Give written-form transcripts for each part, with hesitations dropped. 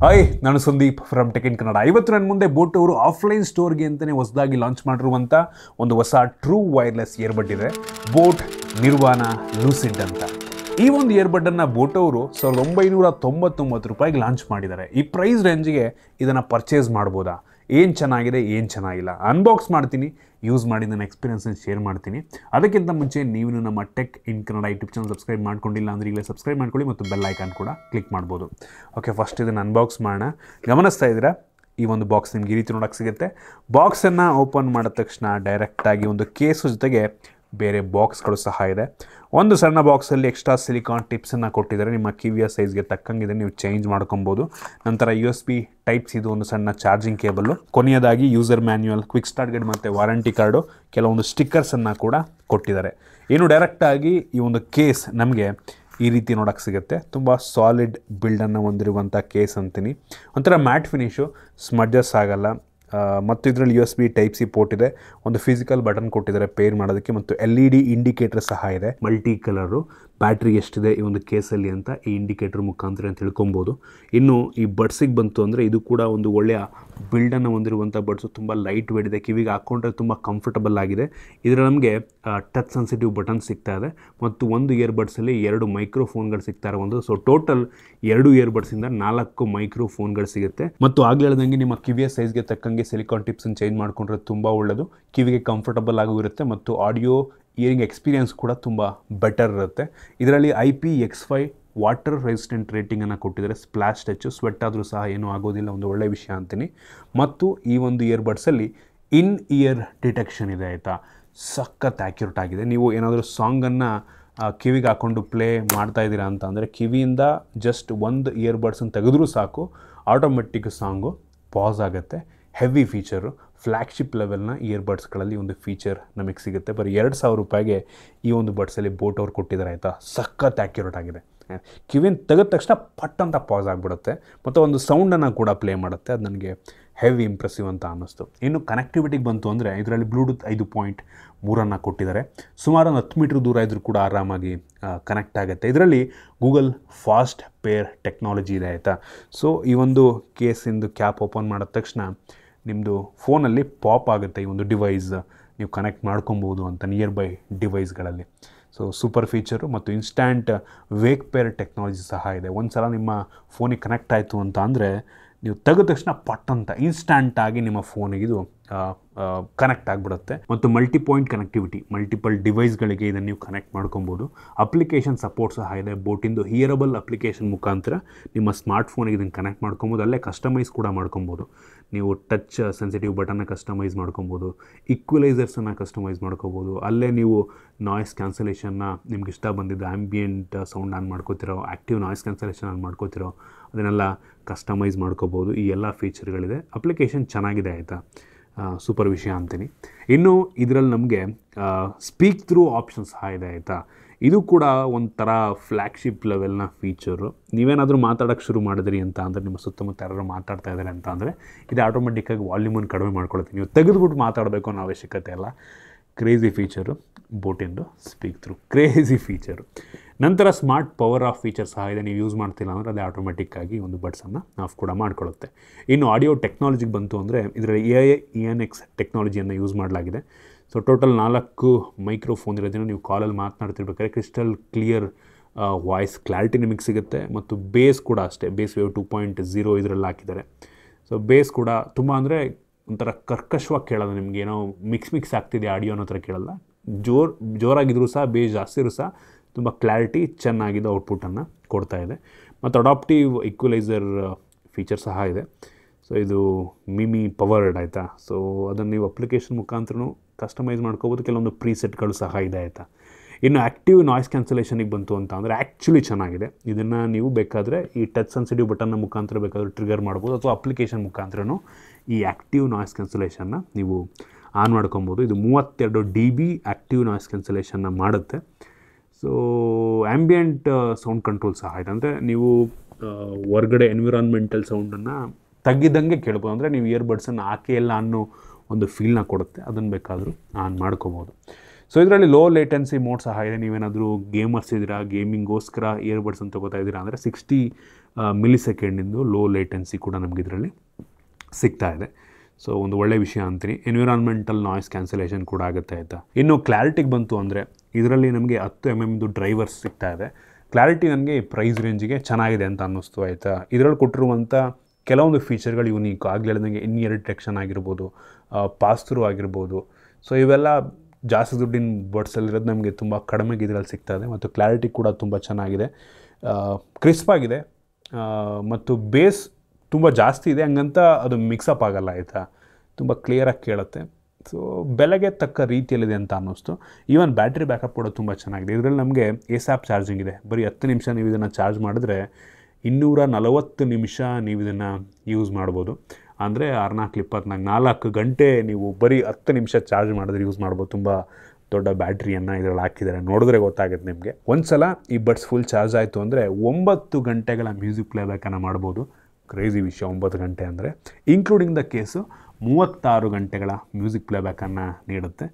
Hi, ನಾನು Sandeep from tech in Kannada. ಇವತ್ತು ನನ್ನ ಮುಂದೆ ಬೋಟ್ ಅವರು ಆಫ್ಲೈನ್ ಸ್ಟೋರ್ಗೆ ಅಂತಲೇ ಹೊಸದಾಗಿ ಲಾಂಚ್ ಮಾಡಿರುವಂಥ ಒಂದು ಹೊಸ ಟ್ರೂ ವೈರ್ಲೆಸ್ ಇಯರ್ಬಡ್ ಇದೆ, ಬೋಟ್ ನಿರ್ವಾಣ ಲೂಸಿಡ್ ಅಂತ. ಈ ಒಂದು ಇಯರ್ಬಡ್ಡನ್ನು ಬೋಟ್ ಅವರು 1999 ರೂಪಾಯಿಗೆ ಲಾಂಚ್ ಮಾಡಿದ್ದಾರೆ. ಈ ಪ್ರೈಸ್ ರೇಂಜಿಗೆ ಇದನ್ನು ಪರ್ಚೇಸ್ ಮಾಡ್ಬೋದಾ? ಏನು ಚೆನ್ನಾಗಿದೆ, ಏನು ಚೆನ್ನಾಗಿಲ್ಲ, ಅನ್ಬಾಕ್ಸ್ ಮಾಡ್ತೀನಿ, ಯೂಸ್ ಮಾಡಿ ನನ್ನ ಎಕ್ಸ್ಪೀರಿಯನ್ಸನ್ನು ಶೇರ್ ಮಾಡ್ತೀನಿ. ಅದಕ್ಕಿಂತ ಮುಂಚೆ ನೀವು ನಮ್ಮ tech in Kannada YouTube channel subscribe ಮಾಡ್ಕೊಂಡಿಲ್ಲ ಅಂದರೆ ಈಗಲೇ ಸಬ್ಸ್ಕ್ರೈಬ್ ಮಾಡ್ಕೊಳ್ಳಿ ಮತ್ತು ಬೆಲ್ ಐಕಾನ್ ಕೂಡ ಕ್ಲಿಕ್ ಮಾಡ್ಬೋದು. ಓಕೆ, ಫಸ್ಟ್ ಇದನ್ನು ಅನ್ಬಾಕ್ಸ್ ಮಾಡೋಣ. ಗಮನಿಸ್ತಾ ಇದ್ದೀರಾ, ಈ ಒಂದು ಬಾಕ್ಸ್ ನಿಮ್ಗೆ ಈ ರೀತಿ ನೋಡೋಕ್ಕೆ ಸಿಗುತ್ತೆ. ಬಾಕ್ಸನ್ನು ಓಪನ್ ಮಾಡಿದ ತಕ್ಷಣ ಡೈರೆಕ್ಟಾಗಿ ಒಂದು ಕೇಸು ಜೊತೆಗೆ ಬೇರೆ ಬಾಕ್ಸ್ಗಳು ಸಹ ಇದೆ. ಒಂದು ಸಣ್ಣ ಬಾಕ್ಸಲ್ಲಿ ಎಕ್ಸ್ಟ್ರಾ ಸಿಲಿಕಾನ್ ಟಿಪ್ಸನ್ನು ಕೊಟ್ಟಿದ್ದಾರೆ. ನಿಮ್ಮ ಕಿವಿಯ ಸೈಜ್ಗೆ ತಕ್ಕಂಗಿದೆ ನೀವು ಚೇಂಜ್ ಮಾಡ್ಕೊಬೋದು. ನಂತರ USB ಟೈಪ್ಸ್, ಇದು ಒಂದು ಸಣ್ಣ ಚಾರ್ಜಿಂಗ್ ಕೇಬಲ್ಲು. ಕೊನೆಯದಾಗಿ user manual, quick start guide ಮತ್ತು ವಾರಂಟಿ ಕಾರ್ಡು, ಕೆಲವೊಂದು ಸ್ಟಿಕ್ಕರ್ಸನ್ನು ಕೂಡ ಕೊಟ್ಟಿದ್ದಾರೆ. ಇನ್ನು ಡೈರೆಕ್ಟಾಗಿ ಈ ಒಂದು ಕೇಸ್ ನಮಗೆ ಈ ರೀತಿ ನೋಡೋಕ್ಕೆ ಸಿಗುತ್ತೆ. ತುಂಬ ಸಾಲಿಡ್ ಬಿಲ್ಡನ್ನು ಹೊಂದಿರುವಂಥ ಕೇಸ್ ಅಂತೀನಿ. ಒಂಥರ ಮ್ಯಾಟ್ ಫಿನಿಶು, ಸ್ಮಡ್ಜಸ್ ಆಗಲ್ಲ. ಮತ್ತು ಇದರಲ್ಲಿ USB ಟೈಪ್-C ಪೋರ್ಟ್ ಇದೆ. ಒಂದು ಫಿಸಿಕಲ್ ಬಟನ್ ಕೊಟ್ಟಿದ್ದಾರೆ ಪೇರ್ ಮಾಡೋದಕ್ಕೆ ಮತ್ತು LED ಇಂಡಿಕೇಟರ್ ಸಹ ಇದೆ. ಮಲ್ಟಿ ಕಲರು, ಬ್ಯಾಟ್ರಿ ಎಷ್ಟಿದೆ ಈ ಒಂದು ಕೇಸಲ್ಲಿ ಅಂತ ಈ ಇಂಡಿಕೇಟರ್ ಮುಖಾಂತರ ತಿಳ್ಕೊಬೋದು. ಇನ್ನು ಈ ಬಡ್ಸಿಗೆ ಬಂತು ಅಂದರೆ ಇದು ಕೂಡ ಒಂದು ಒಳ್ಳೆಯ ಬಿಲ್ಡನ್ನು ಹೊಂದಿರುವಂಥ ಬಡ್ಸು. ತುಂಬ ಲೈಟ್ ವೇಟ್ ಇದೆ, ಕಿವಿಗೆ ಹಾಕ್ಕೊಂಡ್ರೆ ತುಂಬ ಕಂಫರ್ಟಬಲ್ ಆಗಿದೆ. ಇದರ ನಮಗೆ ಟಚ್ ಸೆನ್ಸಿಟಿವ್ ಬಟನ್ ಸಿಗ್ತಾ ಇದೆ ಮತ್ತು ಒಂದು ಇಯರ್ಬಡ್ಸಲ್ಲಿ 2 ಮೈಕ್ರೋಫೋನ್ಗಳು ಸಿಗ್ತಾರೆ. ಸೊ ಟೋಟಲ್ 2 ಇಯರ್ಬಡ್ಸಿಂದ 4 ಮೈಕ್ರೋಫೋನ್ಗಳು ಸಿಗುತ್ತೆ. ಮತ್ತು ಆಗಲೇ ಹೇಳ್ದಂಗೆ ನಿಮ್ಮ ಕಿವಿಯ ಸೈಜ್ಗೆ ತಕ್ಕಂಗೆ ಸಿಲಿಕಾನ್ ಟಿಪ್ಸನ್ನು ಚೇಂಜ್ ಮಾಡಿಕೊಂಡ್ರೆ ತುಂಬ ಒಳ್ಳೆಯದು. ಕಿವಿಗೆ ಕಂಫರ್ಟಬಲ್ ಆಗೂ ಇರುತ್ತೆ ಮತ್ತು ಆಡಿಯೋ ಇಯರಿಂಗ್ ಎಕ್ಸ್ಪೀರಿಯನ್ಸ್ ಕೂಡ ತುಂಬ ಬೆಟರ್ ಇರುತ್ತೆ. ಇದರಲ್ಲಿ IP65 ವಾಟರ್ ರೆಸಿಸ್ಟೆಂಟ್ ರೇಟಿಂಗನ್ನು ಕೊಟ್ಟಿದ್ದಾರೆ. ಸ್ಪ್ಲಾಶ್ ಟಚ್ಚು, ಸ್ವೆಟ್ ಆದರೂ ಸಹ ಏನೂ ಆಗೋದಿಲ್ಲ, ಒಂದು ಒಳ್ಳೆಯ ವಿಷಯ ಅಂತೀನಿ. ಮತ್ತು ಈ ಒಂದು ಇಯರ್ಬಡ್ಸಲ್ಲಿ ಇನ್ ಇಯರ್ ಡಿಟೆಕ್ಷನ್ ಇದೆ ಆಯಿತಾ. ಸಖತ್ ಆ್ಯಕ್ಯುರೇಟ್ ಆಗಿದೆ. ನೀವು ಏನಾದರೂ ಸಾಂಗನ್ನು ಕಿವಿಗೆ ಹಾಕ್ಕೊಂಡು ಪ್ಲೇ ಮಾಡ್ತಾ ಇದ್ದೀರಾ ಅಂತ ಅಂದರೆ ಕಿವಿಯಿಂದ ಜಸ್ಟ್ ಒಂದು ಇಯರ್ಬಡ್ಸನ್ನು ತೆಗೆದ್ರೂ ಸಾಕು, ಆಟೋಮೆಟಿಕ್ ಸಾಂಗು ಪಾಸ್ ಆಗುತ್ತೆ. ಹೆವಿ ಫೀಚರು, ಫ್ಲ್ಯಾಗ್ಶಿಪ್ ಲೆವೆಲ್ನ ಇಯರ್ಬಡ್ಸ್ಗಳಲ್ಲಿ ಒಂದು ಫೀಚರ್ ನಮಗೆ ಸಿಗುತ್ತೆ. ಬರೀ 2000 ರೂಪಾಯಿಗೆ ಈ ಒಂದು ಬಡ್ಸಲ್ಲಿ ಬೋಟ್ ಅವ್ರು ಕೊಟ್ಟಿದ್ದಾರೆ ಆಯಿತಾ. ಸಖತ್ ಆ್ಯಕ್ಯುರೇಟ್ ಆಗಿದೆ. ಕಿವಿನ ತೆಗೆದ ತಕ್ಷಣ ಪಟ್ ಅಂತ ಪಾಸ್ ಆಗಿಬಿಡುತ್ತೆ ಮತ್ತು ಒಂದು ಸೌಂಡನ್ನು ಕೂಡ ಪ್ಲೇ ಮಾಡುತ್ತೆ. ಅದು ನನಗೆ ಹೆವಿ ಇಂಪ್ರೆಸಿವ್ ಅಂತ ಅನ್ನಿಸ್ತು. ಇನ್ನು ಕನೆಕ್ಟಿವಿಟಿಗೆ ಬಂತು ಅಂದರೆ ಇದರಲ್ಲಿ ಬ್ಲೂಟೂತ್ 5.3 ಕೊಟ್ಟಿದ್ದಾರೆ. ಸುಮಾರು 10 ಮೀಟ್ರ್ ದೂರ ಇದ್ದರೂ ಕೂಡ ಆರಾಮಾಗಿ ಕನೆಕ್ಟ್ ಆಗುತ್ತೆ. ಇದರಲ್ಲಿ ಗೂಗಲ್ ಫಾಸ್ಟ್ ಪೇರ್ ಟೆಕ್ನಾಲಜಿ ಇದೆ ಆಯಿತಾ. ಸೊ ಈ ಒಂದು ಕೇಸಿಂದು ಕ್ಯಾಪ್ ಓಪನ್ ಮಾಡಿದ ತಕ್ಷಣ ನಿಮ್ಮದು ಫೋನಲ್ಲಿ ಪಾಪ್ ಆಗುತ್ತೆ ಈ ಒಂದು ಡಿವೈಸ್, ನೀವು ಕನೆಕ್ಟ್ ಮಾಡ್ಕೊಬೋದು ಅಂತ ನಿಯರ್ ಬೈ ಡಿವೈಸ್ಗಳಲ್ಲಿ. ಸೊ ಸೂಪರ್ ಫೀಚರು ಮತ್ತು ಇನ್ಸ್ಟ್ಯಾಂಟ್ ವೇಕ್ ಪೇರ್ ಟೆಕ್ನಾಲಜಿ ಸಹ ಇದೆ. ಒಂದು ಸಲ ನಿಮ್ಮ ಫೋನಿಗೆ ಕನೆಕ್ಟ್ ಆಯಿತು ಅಂತ ಅಂದರೆ ನೀವು ತೆಗೆದ ತಕ್ಷಣ ಪಟ್ ಅಂತ ಇನ್ಸ್ಟ್ಯಾಂಟಾಗಿ ನಿಮ್ಮ ಫೋನಿಗೆ ಇದು ಕನೆಕ್ಟ್ ಆಗಿಬಿಡುತ್ತೆ. ಮತ್ತು ಮಲ್ಟಿ ಪಾಯಿಂಟ್ ಕನೆಕ್ಟಿವಿಟಿ, ಮಲ್ಟಿಪಲ್ ಡಿವೈಸ್ಗಳಿಗೆ ಇದನ್ನು ನೀವು ಕನೆಕ್ಟ್ ಮಾಡ್ಕೊಬೋದು. ಅಪ್ಲಿಕೇಶನ್ ಸಪೋರ್ಟ್ ಸಹ ಇದೆ. ಬೋಟಿಂದು ಹಿಯರಬಲ್ ಅಪ್ಲಿಕೇಶನ್ ಮುಖಾಂತರ ನಿಮ್ಮ ಸ್ಮಾರ್ಟ್ ಫೋನಿಗೆ ಇದನ್ನು ಕನೆಕ್ಟ್ ಮಾಡ್ಕೊಬೋದು. ಅಲ್ಲೇ ಕಸ್ಟಮೈಸ್ ಕೂಡ ಮಾಡ್ಕೊಬೋದು. ನೀವು ಟಚ್ ಸೆನ್ಸಿಟಿವ್ ಬಟನ್ನ ಕಸ್ಟಮೈಸ್ ಮಾಡ್ಕೊಬೋದು, ಈಕ್ವಲೈಸರ್ಸನ್ನು ಕಸ್ಟಮೈಸ್ ಮಾಡ್ಕೊಬೋದು. ಅಲ್ಲೇ ನೀವು ನಾಯ್ಸ್ ಕ್ಯಾನ್ಸಲೇಷನ್ನ ನಿಮ್ಗೆ ಇಷ್ಟ ಬಂದಿದ್ದು ಆ್ಯಂಬಿಯೆಂಟ್ ಸೌಂಡ್ ಆನ್ ಮಾಡ್ಕೋತಿರೋ, ಆ್ಯಕ್ಟಿವ್ ನಾಯ್ಸ್ ಕ್ಯಾನ್ಸಲೇಷನ್ ಆನ್ ಮಾಡ್ಕೋತಿರೋ ಅದನ್ನೆಲ್ಲ ಕಸ್ಟಮೈಸ್ ಮಾಡ್ಕೋಬೋದು. ಈ ಎಲ್ಲ ಫೀಚರ್ಗಳಿದೆ. ಅಪ್ಲಿಕೇಶನ್ ಚೆನ್ನಾಗಿದೆ ಆಯಿತಾ, ಸೂಪರ್ ವಿಷಯ ಅಂತೀನಿ. ಇನ್ನು ಇದರಲ್ಲಿ ನಮಗೆ ಸ್ಪೀಕ್ ಥ್ರೂ ಆಪ್ಷನ್ ಸಹ ಇದೆ ಆಯಿತಾ. ಇದು ಕೂಡ ಒಂಥರ ಫ್ಲ್ಯಾಗ್ಶಿಪ್ ಲೆವೆಲ್ನ ಫೀಚರು. ನೀವೇನಾದರೂ ಮಾತಾಡೋಕ್ಕೆ ಶುರು ಮಾಡಿದ್ರಿ ಅಂತ ಅಂದರೆ, ನಿಮ್ಮ ಸುತ್ತಮುತ್ತ ಯಾರು ಮಾತಾಡ್ತಾ ಇದ್ದಾರೆ ಅಂತ ಅಂದರೆ ಇದು ಆಟೋಮೆಟಿಕ್ಕಾಗಿ ವಾಲ್ಯೂಮನ್ನು ಕಡಿಮೆ ಮಾಡ್ಕೊಳುತ್ತೆ. ನೀವು ತೆಗೆದುಬಿಟ್ಟು ಮಾತಾಡಬೇಕು ಅನ್ನೋ ಅವಶ್ಯಕತೆ ಇಲ್ಲ. ಕ್ರೇಜಿ ಫೀಚರು ಬೋಟಿಂದು ಸ್ಪೀಕ್ ಥ್ರೂ, ಕ್ರೇಜಿ ಫೀಚರು. ನಂತರ ಸ್ಮಾರ್ಟ್ ಪವರ್ ಆಫ್ ಫೀಚರ್ ಸಹ ಇದೆ. ನೀವು ಯೂಸ್ ಮಾಡ್ತಿಲ್ಲ ಅಂದರೆ ಅದು ಆಟೋಮೆಟಿಕ್ಕಾಗಿ ಒಂದು ಬಡ್ಸನ್ನು ಆಫ್ ಕೂಡ ಮಾಡ್ಕೊಳ್ಳುತ್ತೆ. ಇನ್ನು ಆಡಿಯೋ ಟೆಕ್ನಾಲಜಿಗೆ ಬಂತು ಅಂದರೆ ಇದರಲ್ಲಿ AI ENX ಟೆಕ್ನಾಲಜಿಯನ್ನು ಯೂಸ್ ಮಾಡಲಾಗಿದೆ. ಸೊ ಟೋಟಲ್ 4 ಮೈಕ್ರೋಫೋನ್ ಇರೋದನ್ನು ನೀವು ಕಾಲಲ್ಲಿ ಮಾತನಾಡ್ತಿರ್ಬೇಕಾದ್ರೆ ಕ್ರಿಸ್ಟಲ್ ಕ್ಲಿಯರ್ ವಾಯ್ಸ್ ಕ್ಲಾರಿಟಿ ನಿಮಗೆ ಸಿಗುತ್ತೆ. ಮತ್ತು ಬೇಸ್ ಕೂಡ ಅಷ್ಟೇ, ಬೇಸ್ ವೇವ್ 2.0 ಇದರಲ್ಲಿ ಹಾಕಿದ್ದಾರೆ. ಸೊ ಬೇಸ್ ಕೂಡ ತುಂಬ ಅಂದರೆ ಒಂಥರ ಕರ್ಕಶವಾಗಿ ಕೇಳೋದು, ನಿಮ್ಗೆ ಏನೋ ಮಿಕ್ಸ್ ಆಗ್ತಿದೆ ಆಡಿಯೋ ಅನ್ನೋ ಥರ ಕೇಳಲ್ಲ. ಜೋರಾಗಿದ್ದರೂ ಸಹ, ಬೇಸ್ ಜಾಸ್ತಿ ಇರೂ ಸಹ ತುಂಬ ಕ್ಲಾರಿಟಿ ಚೆನ್ನಾಗಿದೆ ಔಟ್ಪುಟ್ಟನ್ನು ಕೊಡ್ತಾ ಇದೆ. ಮತ್ತು ಅಡಾಪ್ಟಿವ್ ಈಕ್ವಲೈಸರ್ ಫೀಚರ್ ಸಹ ಇದೆ. ಸೊ ಇದು ಮಿಮಿ ಪವರ್ಡ್ ಆಯಿತಾ. ಸೊ ಅದನ್ನು ನೀವು ಅಪ್ಲಿಕೇಶನ್ ಮುಖಾಂತರನೂ ಕಸ್ಟಮೈಸ್ ಮಾಡ್ಕೋಬೋದು. ಕೆಲವೊಂದು ಪ್ರೀಸೆಟ್ಗಳು ಸಹ ಇದೆ ಆಯಿತಾ. ಇನ್ನು ಆ್ಯಕ್ಟಿವ್ ನಾಯ್ಸ್ ಕ್ಯಾನ್ಸಲೇಷನಿಗೆ ಬಂತು ಅಂತ ಅಂದರೆ ಆ್ಯಕ್ಚುಲಿ ಚೆನ್ನಾಗಿದೆ. ಇದನ್ನು ನೀವು ಬೇಕಾದರೆ ಈ ಟಚ್ ಸೆನ್ಸಿಟಿವ್ ಬಟನ್ನ ಮುಖಾಂತರ ಬೇಕಾದರೂ ಟ್ರಿಗರ್ ಮಾಡ್ಬೋದು, ಅಥವಾ ಅಪ್ಲಿಕೇಶನ್ ಮುಖಾಂತರನೂ ಈ ಆ್ಯಕ್ಟಿವ್ ನಾಯ್ಸ್ ಕ್ಯಾನ್ಸಲೇಷನ್ನ ನೀವು ಆನ್ ಮಾಡ್ಕೊಬೋದು. ಇದು 32 dB ಆ್ಯಕ್ಟಿವ್ ನಾಯ್ಸ್ ಕ್ಯಾನ್ಸಲೇಷನ್ನ ಮಾಡುತ್ತೆ. ಸೊ ಆ್ಯಂಬಿಯೆಂಟ್ ಸೌಂಡ್ ಕಂಟ್ರೋಲ್ ಸಹ ಇದೆ. ಅಂದರೆ ನೀವು ಹೊರಗಡೆ ಎನ್ವಿರಾನ್ಮೆಂಟಲ್ ಸೌಂಡನ್ನು ತಗ್ಗಿದಂಗೆ ಕೇಳ್ಬೋದು. ಅಂದರೆ ನೀವು ಇಯರ್ಬಡ್ಸನ್ನು ಹಾಕಿ ಎಲ್ಲ ಅನ್ನೋ ಒಂದು ಫೀಲ್ನ ಕೊಡುತ್ತೆ. ಅದನ್ನು ಬೇಕಾದರೂ ಆನ್ ಮಾಡ್ಕೊಬೋದು. ಸೊ ಇದರಲ್ಲಿ ಲೋ ಲೇಟೆನ್ಸಿ ಮೋಡ್ ಸಹ ಇದೆ. ನೀವೇನಾದರೂ ಗೇಮರ್ಸ್ ಇದ್ದೀರಾ, ಗೇಮಿಂಗೋಸ್ಕರ ಇಯರ್ಬಡ್ಸನ್ನು ತೊಗೋತಾ ಇದ್ದೀರಾ ಅಂದರೆ 60 ಮಿಲಿ ಸೆಕೆಂಡಿಂದು ಲೋ ಲೇಟೆನ್ಸಿ ಕೂಡ ನಮಗೆ ಇದರಲ್ಲಿ ಸಿಗ್ತಾ ಇದೆ. ಸೊ ಒಂದು ಒಳ್ಳೆ ವಿಷಯ ಅಂತೀನಿ. ಎನ್ವಿರಾನ್ಮೆಂಟಲ್ ನಾಯ್ಸ್ ಕ್ಯಾನ್ಸಲೇಷನ್ ಕೂಡ ಆಗುತ್ತೆ ಆಯಿತಾ. ಇನ್ನು ಕ್ಲಾರಿಟಿಗೆ ಬಂತು ಅಂದರೆ ಇದರಲ್ಲಿ ನಮಗೆ 10 mm ಡ್ರೈವರ್ಸ್ ಸಿಗ್ತಾ ಇದೆ. ಕ್ಲಾರಿಟಿ ನನಗೆ ಪ್ರೈಸ್ ರೇಂಜಿಗೆ ಚೆನ್ನಾಗಿದೆ ಅಂತ ಅನ್ನಿಸ್ತು ಆಯಿತಾ. ಇದರಲ್ಲಿ ಕೊಟ್ಟಿರುವಂಥ ಕೆಲವೊಂದು ಫೀಚರ್ಗಳು ಯೂನಿಕ್. ಆಗಲೇ ಹೇಳಿದಂಗೆ ಇನ್-ಇಯರ್ ಡಿಟೆಕ್ಷನ್ ಆಗಿರ್ಬೋದು, ಪಾಸ್ ಥ್ರೂ ಆಗಿರ್ಬೋದು. ಸೊ ಇವೆಲ್ಲ ಜಾಸ್ತಿ ದುಡ್ಡಿನ ಬಡ್ಸಲ್ಲಿರೋದು ನಮಗೆ ತುಂಬ ಕಡಿಮೆಗೆ ಇದರಲ್ಲಿ ಸಿಗ್ತಾ ಇದೆ. ಮತ್ತು ಕ್ಲಾರಿಟಿ ಕೂಡ ತುಂಬ ಚೆನ್ನಾಗಿದೆ, ಕ್ರಿಸ್ಪಾಗಿದೆ, ಮತ್ತು ಬೇಸ್ ತುಂಬ ಜಾಸ್ತಿ ಇದೆ. ಹಂಗಂತ ಅದು ಮಿಕ್ಸಪ್ ಆಗೋಲ್ಲ ಆಯಿತಾ, ತುಂಬ ಕ್ಲಿಯರಾಗಿ ಕೇಳುತ್ತೆ. ಸೊ ಬೆಲೆಗೆ ತಕ್ಕ ರೀತಿಯಲ್ಲಿದೆ ಅಂತ ಅನ್ನಿಸ್ತು. ಈವನ್ ಬ್ಯಾಟ್ರಿ ಬ್ಯಾಕಪ್ ಕೂಡ ತುಂಬ ಚೆನ್ನಾಗಿದೆ. ಇದರಲ್ಲಿ ನಮಗೆ ASAP ಚಾರ್ಜಿಂಗ್ ಇದೆ. ಬರೀ 10 ನಿಮಿಷ ನೀವು ಇದನ್ನು ಚಾರ್ಜ್ ಮಾಡಿದ್ರೆ 240 ನಿಮಿಷ ನೀವು ಇದನ್ನು ಯೂಸ್ ಮಾಡ್ಬೋದು. ಅಂದರೆ 4 ಗಂಟೆ ನೀವು ಬರೀ 10 ನಿಮಿಷ ಚಾರ್ಜ್ ಮಾಡಿದ್ರೆ ಯೂಸ್ ಮಾಡ್ಬೋದು. ತುಂಬ ದೊಡ್ಡ ಬ್ಯಾಟ್ರಿಯನ್ನು ಇದರಲ್ಲಿ ಹಾಕಿದ್ದಾರೆ, ನೋಡಿದ್ರೆ ಗೊತ್ತಾಗುತ್ತೆ ನಿಮಗೆ. ಒಂದು ಸಲ ಈ ಬಡ್ಸ್ ಫುಲ್ ಚಾರ್ಜ್ ಆಯಿತು ಅಂದರೆ 9 ಗಂಟೆಗಳ ಮ್ಯೂಸಿಕ್ ಪ್ಲೇಬ್ಯಾಕನ್ನು ಮಾಡ್ಬೋದು. ಕ್ರೇಜಿ ವಿಷಯ, 9 ಗಂಟೆ ಅಂದರೆ ಇನ್ಕ್ಲೂಡಿಂಗ್ ದ ಕೇಸು 36 ಗಂಟೆಗಳ ಮ್ಯೂಸಿಕ್ ಪ್ಲೇಬ್ಯಾಕನ್ನು ನೀಡುತ್ತೆ.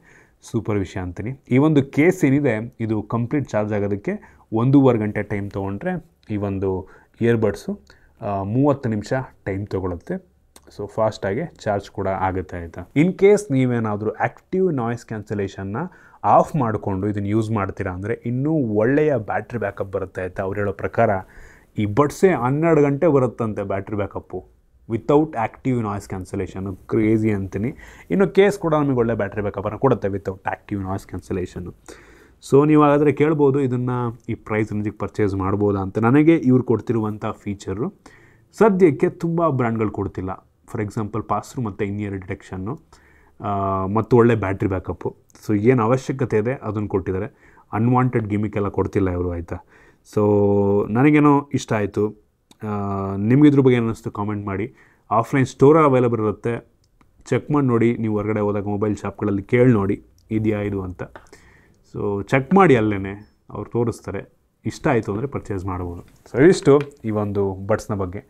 ಸೂಪರ್ ವಿಷಯ ಅಂತೀನಿ. ಈ ಒಂದು ಕೇಸ್ ಏನಿದೆ ಇದು ಕಂಪ್ಲೀಟ್ ಚಾರ್ಜ್ ಆಗೋದಕ್ಕೆ 1.5 ಗಂಟೆ ಟೈಮ್ ತೊಗೊಂಡ್ರೆ ಈ ಒಂದು ಇಯರ್ಬಡ್ಸು 30 ನಿಮಿಷ ಟೈಮ್ ತೊಗೊಳುತ್ತೆ. ಸೊ ಫಾಸ್ಟಾಗಿ ಚಾರ್ಜ್ ಕೂಡ ಆಗುತ್ತೆ ಆಯಿತಾ. ಇನ್ ಕೇಸ್ ನೀವೇನಾದರೂ ಆ್ಯಕ್ಟಿವ್ ನಾಯ್ಸ್ ಕ್ಯಾನ್ಸಲೇಷನ್ನ ಆಫ್ ಮಾಡಿಕೊಂಡು ಇದನ್ನು ಯೂಸ್ ಮಾಡ್ತೀರಾ ಅಂದರೆ ಇನ್ನೂ ಒಳ್ಳೆಯ ಬ್ಯಾಟ್ರಿ ಬ್ಯಾಕಪ್ ಬರುತ್ತೆ ಆಯಿತಾ. ಅವ್ರು ಹೇಳೋ ಪ್ರಕಾರ ಈ ಬಡ್ಸೇ 12 ಗಂಟೆ ಬರುತ್ತಂತೆ battery backup without active noise ಕ್ಯಾನ್ಸಲೇಷನ್ನು. ಕ್ರೇಜಿ ಅಂತೀನಿ. ಇನ್ನು ಕೇಸ್ ಕೂಡ ನಮಗೆ ಒಳ್ಳೆ ಬ್ಯಾಟ್ರಿ ಬ್ಯಾಕಪ್ಪನ್ನು ಕೊಡುತ್ತೆ ವಿತೌಟ್ ಆ್ಯಕ್ಟಿವ್ ನಾಯ್ಸ್ ಕ್ಯಾನ್ಸಲೇಷನ್ನು. ಸೊ ನೀವು ಹಾಗಾದರೆ ಕೇಳ್ಬೋದು ಇದನ್ನು ಈ ಪ್ರೈಸ್ ರೇಂಜಿಗೆ ಪರ್ಚೇಸ್ ಮಾಡ್ಬೋದಾ ಅಂತ. ನನಗೆ ಇವ್ರು ಕೊಡ್ತಿರುವಂಥ ಫೀಚರು ಸದ್ಯಕ್ಕೆ ತುಂಬ ಬ್ರ್ಯಾಂಡ್ಗಳು ಕೊಡ್ತಿಲ್ಲ. ಫಾರ್ ಎಕ್ಸಾಂಪಲ್ ಪಾಸ್ ಥ್ರೂ ಮತ್ತು ಇನ್-ಇಯರ್ ಡಿಟೆಕ್ಷನ್ನು ಮತ್ತು ಒಳ್ಳೆ ಬ್ಯಾಟ್ರಿ ಬ್ಯಾಕಪ್ಪು. ಸೊ ಏನು ಅವಶ್ಯಕತೆ ಇದೆ ಅದನ್ನು ಕೊಟ್ಟಿದ್ದಾರೆ. ಅನ್ವಾಂಟೆಡ್ ಗಿಮಿಕ್ ಎಲ್ಲ ಕೊಡ್ತಿಲ್ಲ ಇವರು ಆಯಿತಾ. ಸೊ ನನಗೇನೋ ಇಷ್ಟ ಆಯಿತು. ನಿಮಗಿದ್ರ ಬಗ್ಗೆ ಏನು ಅನ್ನಿಸ್ತು ಕಾಮೆಂಟ್ ಮಾಡಿ. ಆಫ್ಲೈನ್ ಸ್ಟೋರ್ ಅವೈಲೇಬಲ್ ಇರುತ್ತೆ, ಚೆಕ್ ಮಾಡಿ ನೋಡಿ. ನೀವು ಹೊರಗಡೆ ಹೋದಾಗ ಮೊಬೈಲ್ ಶಾಪ್ಗಳಲ್ಲಿ ಕೇಳಿ ನೋಡಿ ಇದೆಯಾ ಇದು ಅಂತ. ಸೊ ಚೆಕ್ ಮಾಡಿ, ಅಲ್ಲೇ ಅವ್ರು ತೋರಿಸ್ತಾರೆ. ಇಷ್ಟ ಆಯಿತು ಅಂದರೆ ಪರ್ಚೇಸ್ ಮಾಡ್ಬೋದು. ಸೊ ಇಷ್ಟು ಈ ಒಂದು ಬಡ್ಸ್ನ ಬಗ್ಗೆ.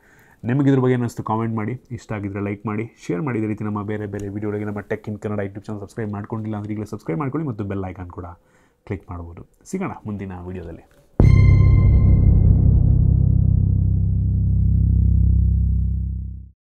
ನಿಮಗಿದ್ರ ಬಗ್ಗೆ ಏನಿಸ್ತು ಕಾಮೆಂಟ್ ಮಾಡಿ. ಇಷ್ಟ ಆಗಿದ್ದರೆ ಲೈಕ್ ಮಾಡಿ, ಶೇರ್ ಮಾಡಿ. ಇದೇ ರೀತಿ ನಮ್ಮ ಬೇರೆ ಬೇರೆ ವೀಡಿಯೋಗಳಿಗೆ ನಮ್ಮ tech in Kannada YouTube channel subscribe ಮಾಡ್ಕೊಂಡಿಲ್ಲ ಅಂದರೆ ಈಗಲೇ ಸಬ್ಸ್ಕ್ರೈಬ್ ಮಾಡ್ಕೊಳ್ಳಿ ಮತ್ತು ಬೆಲ್ ಐಕಾನ್ ಕೂಡ ಕ್ಲಿಕ್ ಮಾಡ್ಬೋದು. ಸಿಗೋಣ ಮುಂದಿನ ವೀಡಿಯೋದಲ್ಲಿ.